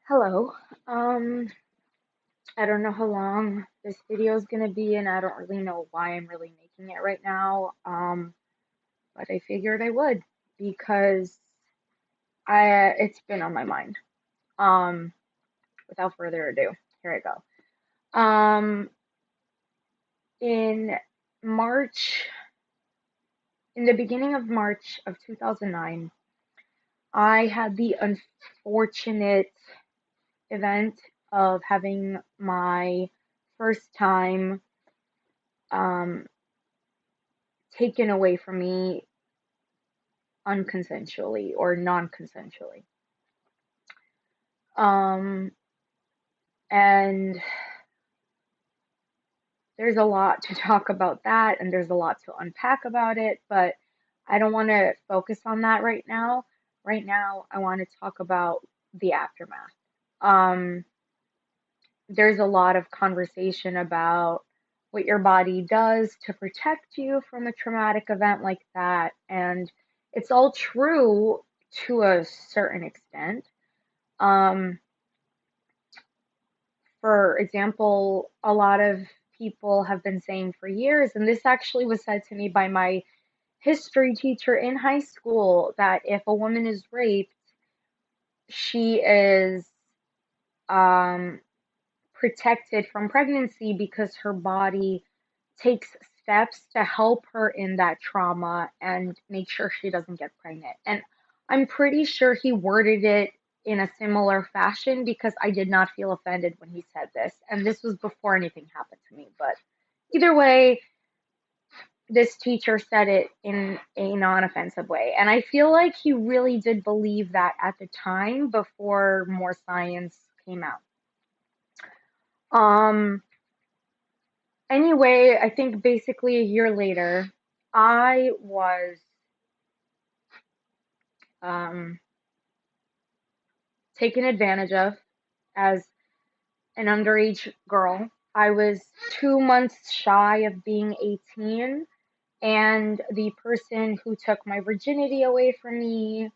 Hello. Um, I don't know how long this video is gonna be, and I don't really know why I'm really making it right now. But I figured I would because it's been on my mind. Um, without further ado, here I go. In March, in the beginning of March of 2009, I had the unfortunate event of having my first time um, taken away from me unconsensually or non-consensually. Um, and there's a lot to talk about that, and there's a lot to unpack about it, but I don't want to focus on that right now. Right now, I want to talk about the aftermath. Um, there's a lot of conversation about what your body does to protect you from a traumatic event like that, and it's all true to a certain extent. Um, for example, a lot of people have been saying for years, and this actually was said to me by my history teacher in high school, that if a woman is raped, she is um, protected from pregnancy because her body takes steps to help her in that trauma and make sure she doesn't get pregnant. And I'm pretty sure he worded it in a similar fashion because I did not feel offended when he said this. And this was before anything happened to me. But either way, this teacher said it in a non offensive way. And I feel like he really did believe that at the time before more science came out. Um, Anyway, I think basically a year later, I was um, taken advantage of as an underage girl. I was 2 months shy of being 18, and the person who took my virginity away from me,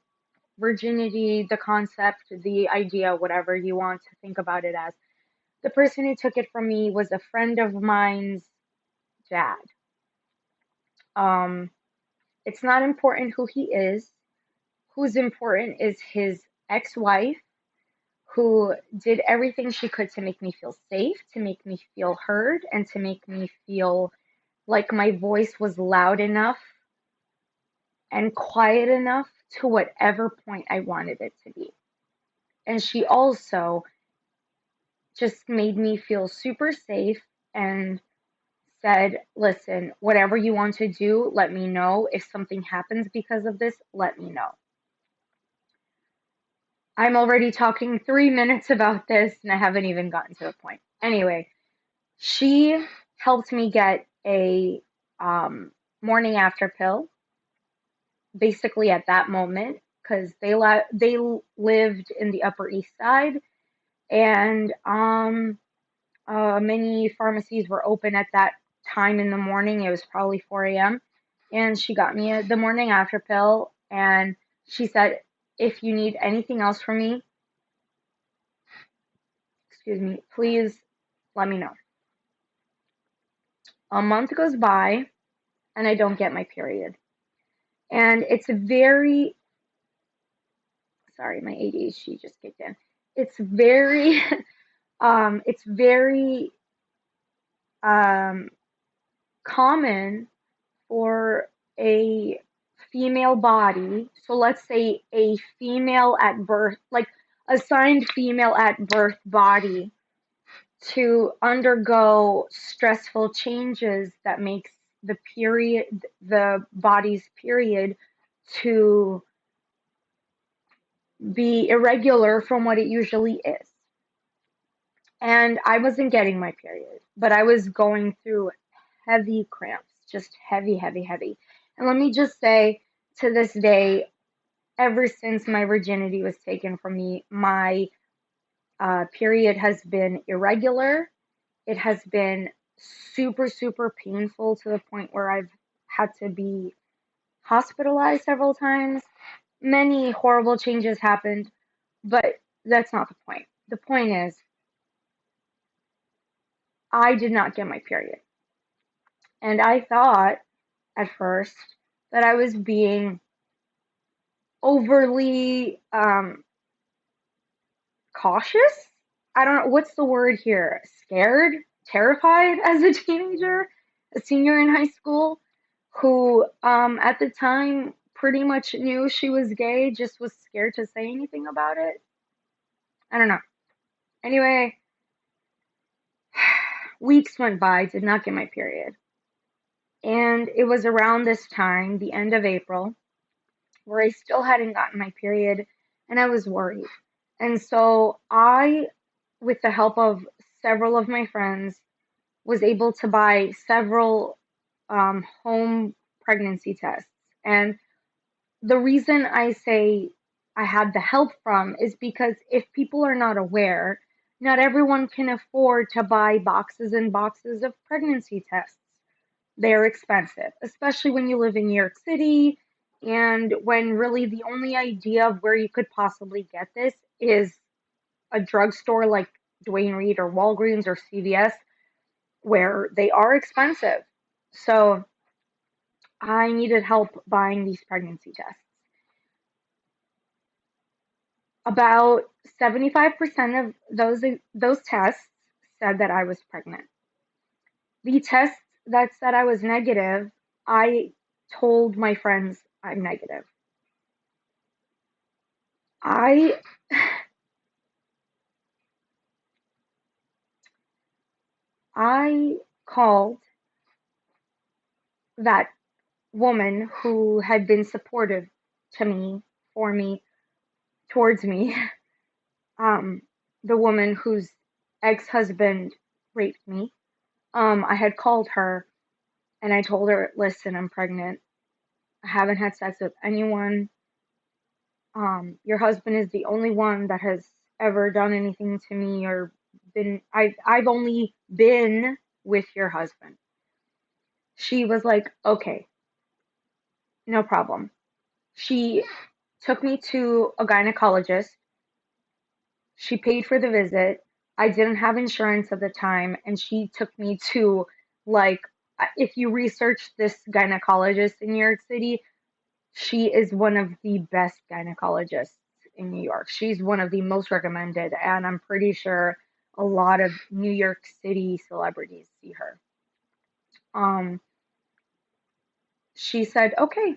virginity, the concept, the idea, whatever you want to think about it as, the person who took it from me was a friend of mine's dad. Um, it's not important who he is. Who's important is his ex-wife, who did everything she could to make me feel safe, to make me feel heard, and to make me feel like my voice was loud enough and quiet enough to whatever point I wanted it to be. And she also just made me feel super safe and said, listen, whatever you want to do, let me know. If something happens because of this, let me know. I'm already talking 3 minutes about this and I haven't even gotten to the point. Anyway, she helped me get a morning after pill, basically at that moment, because they lived in the Upper East Side, and many pharmacies were open at that time in the morning. It was probably 4 a.m. And she got me the morning after pill, and she said, if you need anything else from me, excuse me, please let me know. A month goes by and I don't get my period. And it's very, sorry, my ADHD just kicked in. It's very, it's very um, common for a female body. So let's say a female at birth, like assigned female at birth body, to undergo stressful changes that makes the body's period to be irregular from what it usually is. And I wasn't getting my period, but I was going through heavy cramps, just heavy, heavy, heavy. And let me just say, to this day, ever since my virginity was taken from me, my period has been irregular. It has been super, super painful to the point where I've had to be hospitalized several times. Many horrible changes happened, but that's not the point. the point is, I did not get my period. And I thought at first that I was being overly cautious. I don't know what's the word here. Scared, terrified as a teenager, a senior in high school, who at the time pretty much knew she was gay, just was scared to say anything about it. I don't know. Anyway, weeks went by, did not get my period. And it was around this time, the end of April, where I still hadn't gotten my period and I was worried. And so I, with the help of several of my friends, was able to buy several home pregnancy tests. And the reason I say I had the help from is because if people are not aware, not everyone can afford to buy boxes and boxes of pregnancy tests. They're expensive, especially when you live in New York City and when really the only idea of where you could possibly get this is a drugstore like Duane Reade or Walgreens or CVS, where they are expensive. So I needed help buying these pregnancy tests. About 75% of those tests said that I was pregnant. The tests that said I was negative, I told my friends I'm negative. I I called that woman who had been supportive to me, for me, towards me, um, the woman whose ex-husband raped me. I had called her and I told her, listen, I'm pregnant. I haven't had sex with anyone. Your husband is the only one that has ever done anything to me or I've only been with your husband. She was like, okay, no problem. She took me to a gynecologist. She paid for the visit. I didn't have insurance at the time, and she took me to, like, if you research this gynecologist in New York City, she is one of the best gynecologists in New York. She's one of the most recommended, and I'm pretty sure a lot of New York City celebrities see her. Um, she said, okay,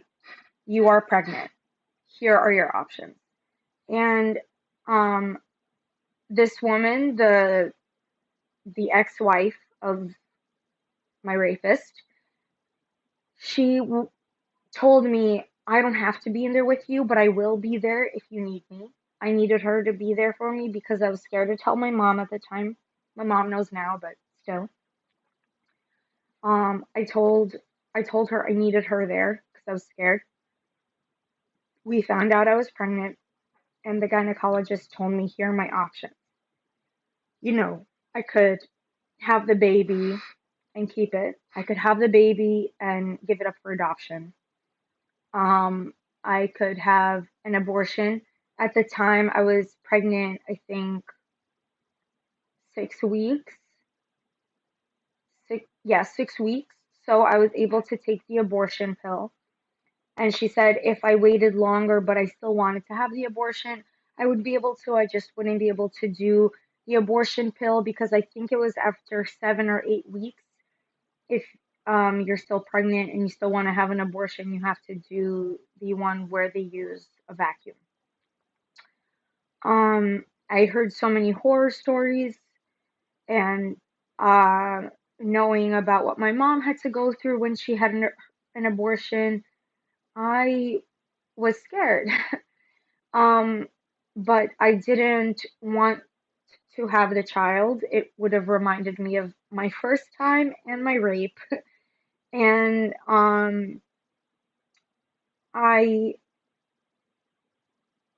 you are pregnant. Here are your options. And um, this woman, the ex-wife of my rapist, she told me, I don't have to be in there with you, but I will be there if you need me. I needed her to be there for me because I was scared to tell my mom at the time. My mom knows now, but still. Um, I told I told her I needed her there because I was scared. We found out I was pregnant, and the gynecologist told me here are my options. I could have the baby and keep it. I could have the baby and give it up for adoption. Um, I could have an abortion. At the time, I was pregnant, I think 6 weeks. Yeah, 6 weeks. So I was able to take the abortion pill. And she said if I waited longer, but I still wanted to have the abortion, I would be able to. I just wouldn't be able to do the abortion pill because I think it was after 7 or 8 weeks. If you're still pregnant and you still want to have an abortion, you have to do the one where they use a vacuum. I heard so many horror stories and uh, knowing about what my mom had to go through when she had an abortion, I was scared. Um, but I didn't want to have the child. It would have reminded me of my first time and my rape. And I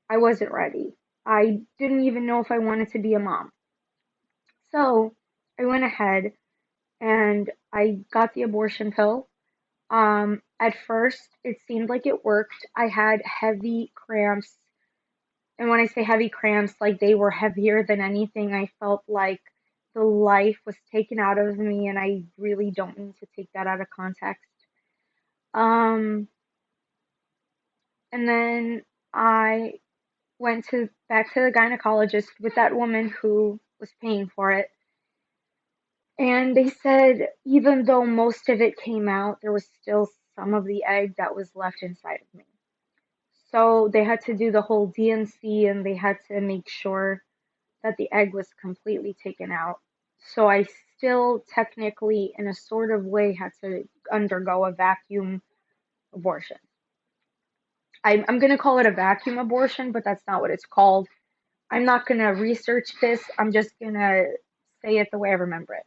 I wasn't ready. I didn't even know if I wanted to be a mom. So I went ahead and I got the abortion pill. At first, it seemed like it worked. I had heavy cramps And when I say heavy cramps, like they were heavier than anything. I felt like the life was taken out of me, and I really don't mean to take that out of context. Um, and then I went to back to the gynecologist with that woman who was paying for it. And they said even though most of it came out, there was still some of the egg that was left inside of me. So they had to do the whole DNC and they had to make sure that the egg was completely taken out. So I still technically, in a sort of way, had to undergo a vacuum abortion. I'm going to call it a vacuum abortion, but that's not what it's called. I'm not going to research this. I'm just going to say it the way I remember it.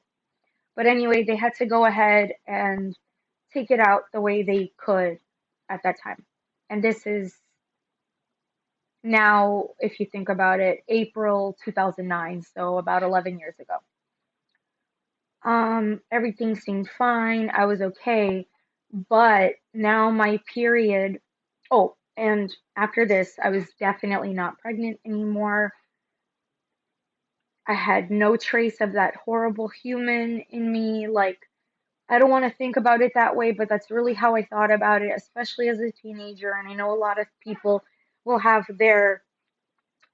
But anyway, they had to go ahead and take it out the way they could at that time. And this is now, if you think about it, April 2009, so about 11 years ago. Everything seemed fine. I was okay. But now my period, oh, and after this, I was definitely not pregnant anymore. I had no trace of that horrible human in me. Like, I don't want to think about it that way, but that's really how I thought about it, especially as a teenager. And I know a lot of people will have their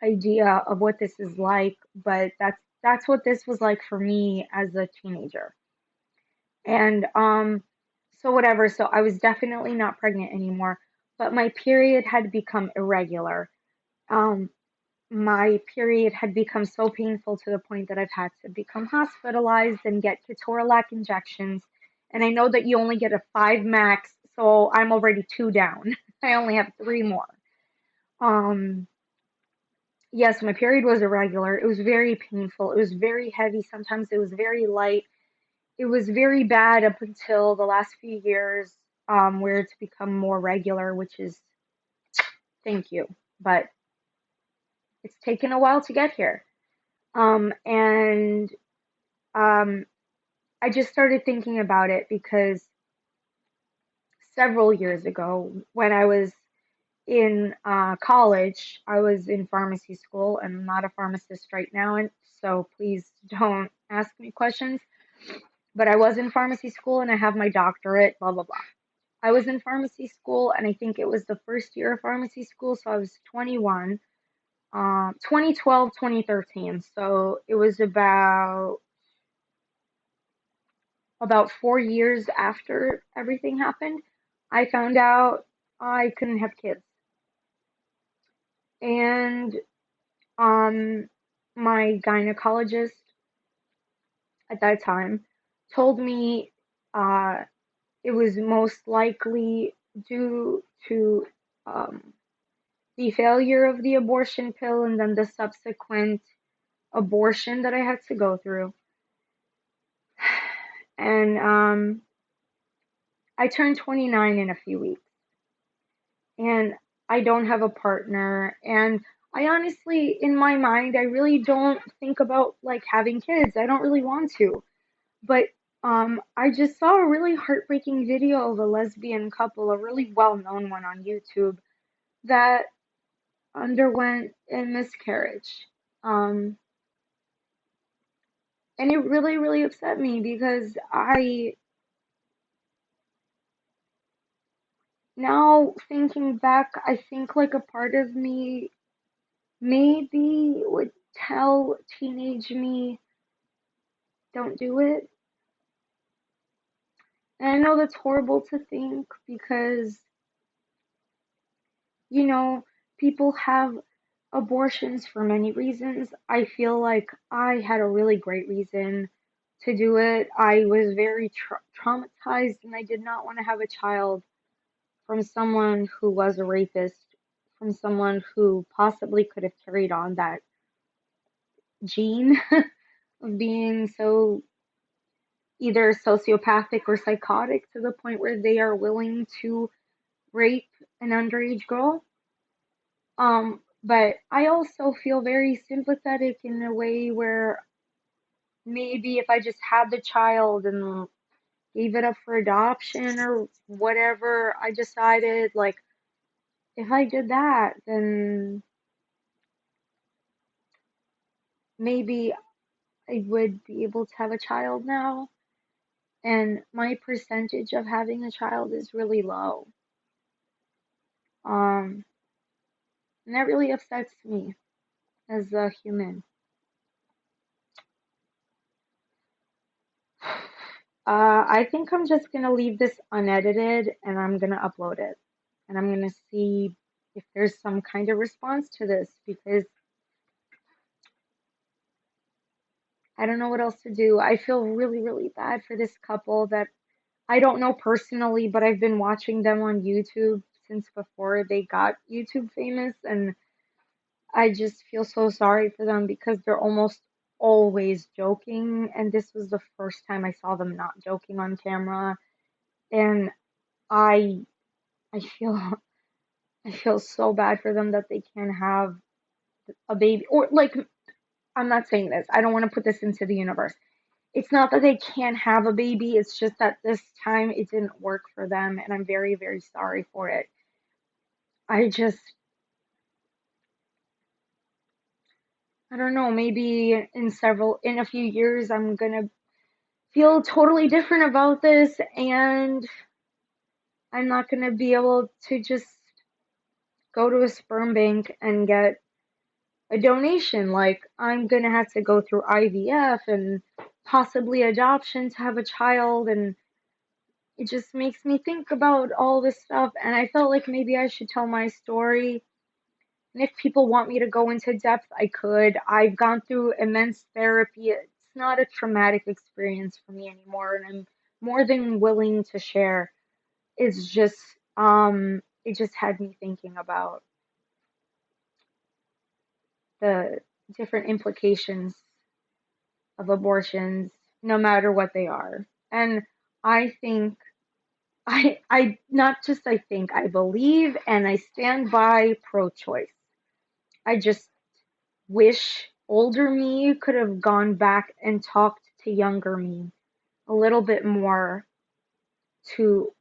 idea of what this is like, but that's what this was like for me as a teenager. And so whatever, so I was definitely not pregnant anymore, but my period had become irregular. Um my period had become so painful to the point that I've had to become hospitalized and get ketorolac injections. And I know that you only get a 5 max, so I'm already 2 down. I only have 3 more. Um yes, my period was irregular. It was very painful. It was very heavy. Sometimes it was very light. It was very bad up until the last few years, where it's become more regular, which is thank you. But it's taken a while to get here. And um, I just started thinking about it because several years ago, when I was in college, I was in pharmacy school, and I'm not a pharmacist right now, and so please don't ask me questions. But I was in pharmacy school and I have my doctorate, blah, blah, blah. I was in pharmacy school, and I think it was the first year of pharmacy school, so I was 21, 2012, 2013. So it was about 4 years after everything happened. I found out I couldn't have kids, and um, my gynecologist at that time told me uh, it was most likely due to um, the failure of the abortion pill and then the subsequent abortion that I had to go through. And I turned 29 in a few weeks, and I don't have a partner. And I honestly, in my mind, I really don't think about like having kids. I don't really want to. But I just saw a really heartbreaking video of a lesbian couple, a really well-known one on YouTube, that underwent a miscarriage. Um, and it really, really upset me because now thinking back, I think like a part of me maybe would tell teenage me, don't do it. And I know that's horrible to think because, you know, people have abortions for many reasons. I feel like I had a really great reason to do it. I was very traumatized and I did not want to have a child from someone who was a rapist, from someone who possibly could have carried on that gene of being so either sociopathic or psychotic to the point where they are willing to rape an underage girl. But I also feel very sympathetic in a way where maybe if I just had the child and gave it up for adoption or whatever I decided, like if I did that, then maybe I would be able to have a child now, and my percentage of having a child is really low. Um, and that really upsets me as a human. I think I'm just gonna leave this unedited and I'm gonna upload it. And I'm gonna see if there's some kind of response to this because I don't know what else to do. I feel really, really bad for this couple that I don't know personally, but I've been watching them on YouTube since before they got YouTube famous, and I just feel so sorry for them because they're almost always joking, and this was the first time I saw them not joking on camera, and I I feel I feel so bad for them that they can't have a baby or like I'm not saying this. I don't want to put this into the universe. It's not that they can't have a baby, it's just that this time it didn't work for them, and I'm very, very sorry for it. I just, I don't know, maybe in a few years, I'm gonna feel totally different about this, and I'm not gonna be able to just go to a sperm bank and get a donation. Like, I'm gonna have to go through IVF and possibly adoption to have a child, and it just makes me think about all this stuff. And I felt like maybe I should tell my story. And if people want me to go into depth, I could. I've gone through immense therapy. It's not a traumatic experience for me anymore, and I'm more than willing to share. It's just, it just had me thinking about the different implications of abortions, no matter what they are. And I think I not just I think, I believe and I stand by pro-choice. I just wish older me could have gone back and talked to younger me a little bit more to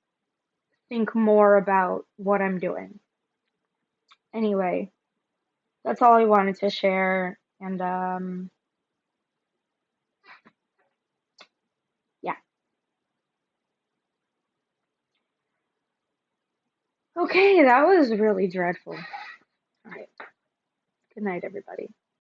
think more about what I'm doing. Anyway, that's all I wanted to share. And yeah. Okay, that was really dreadful. All right. Good night, everybody.